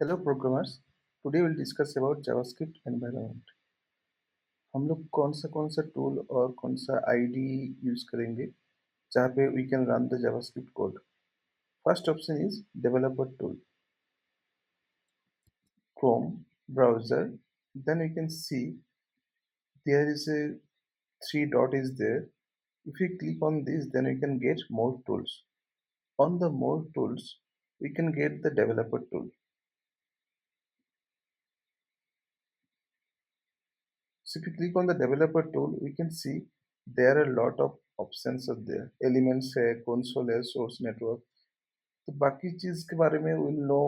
Hello programmers. Today will discuss about JavaScript environment. हम लोग कौन सा टूल और कौन सा आईडी यूज करेंगे जहाँ पे we can run the JavaScript code. First option is developer tool, Chrome browser. Then we can see there is a three dot is there. If we click on this, then we can get more tools. On the more tools, we can get the developer tool. So if you click on the developer tool, we can see there are a lot of options are there. Elements है, console है, source network. तो बाकी चीज के बारे में we'll know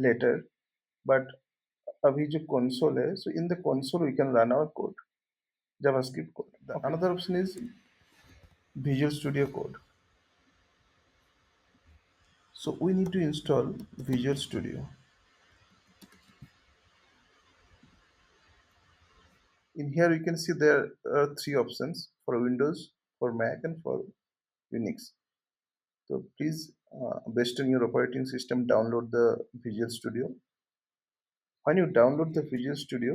later. But अभी जो console है, so in the console we can run our code, JavaScript code. Another option is Visual Studio Code. So we need to install Visual Studio. In here you can see there are three options for Windows, for Mac, and for Unix. So please, based on your operating system, download the Visual Studio. When you download the Visual Studio,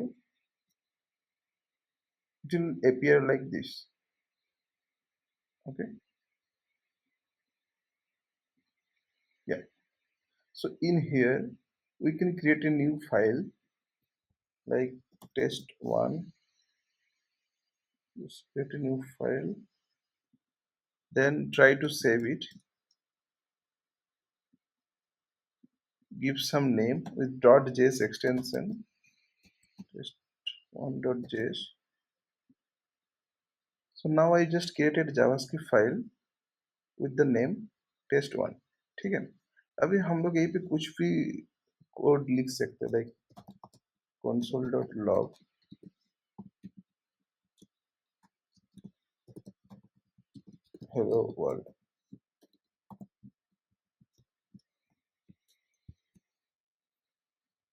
it will appear like this. Okay, yeah. So in here, we can create a new file like test1. Just create a new file, then try to save it. Give some name with .js extension, test1.js. So now I just created a JavaScript file with the name test1. ठीक है, अभी हम लोग यहीं पे कुछ भी code लिख सकते हैं, like console.log hello world.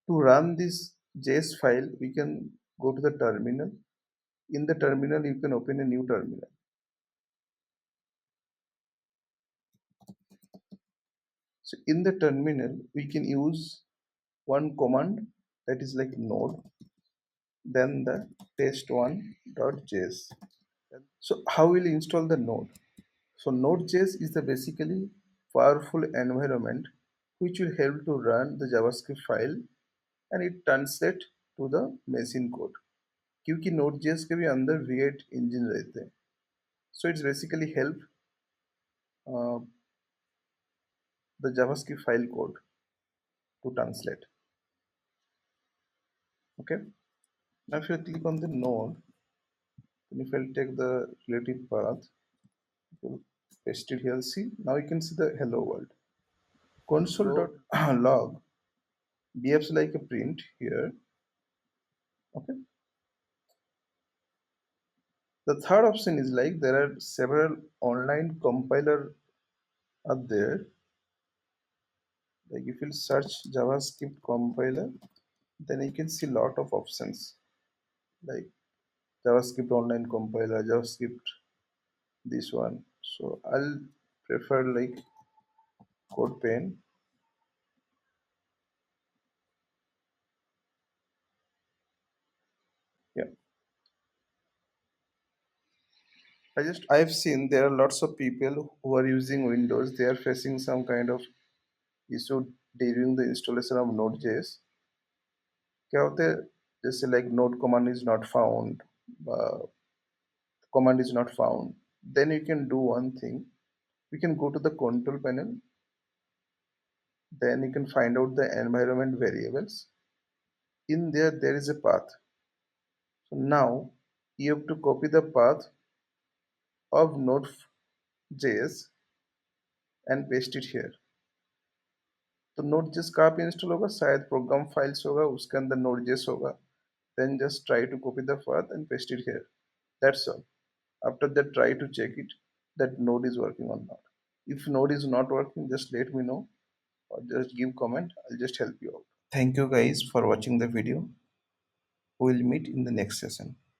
To run this JS file, we can go to the terminal. In the terminal, you can open a new terminal. So in the terminal, we can use one command that is like node, then the test1.js. So how will you install the node? So Node.js is the basically powerful environment which will help to run the JavaScript file and it translate to the machine code. क्योंकि Node.js के भी अंदर V8 engine रहते हैं, so it's basically help uh, the JavaScript file code to translate. Okay. Now if you click on the node, then if I take the relative path, we'll paste it here. See, now you can see the hello world. Console.log behaves like a print here. Okay. The third option is like there are several online compiler are there. Like if you search JavaScript compiler, then you can see lot of options like JavaScript online compiler, JavaScript this one. So I'll prefer like CodePen. Yeah, I've seen there are lots of people who are using Windows. They are facing some kind of issue during the installation of Node.js. क्या होते हैं जैसे like node command is not found, command is not found, then you can do one thing. We can go to the control panel, then you can find out the environment variables. In there is a path. So now you have to copy the path of node.js and paste it here. तो node.js कहाँ पे install होगा, शायद program files होगा, उसके अंदर node.js होगा. Then just try to copy the path and paste it here. That's all. After that, try to check it that node is working or not. If node is not working, just let me know or just give comment. I'll just help you out. Thank you guys for watching the video. We will meet in the next session.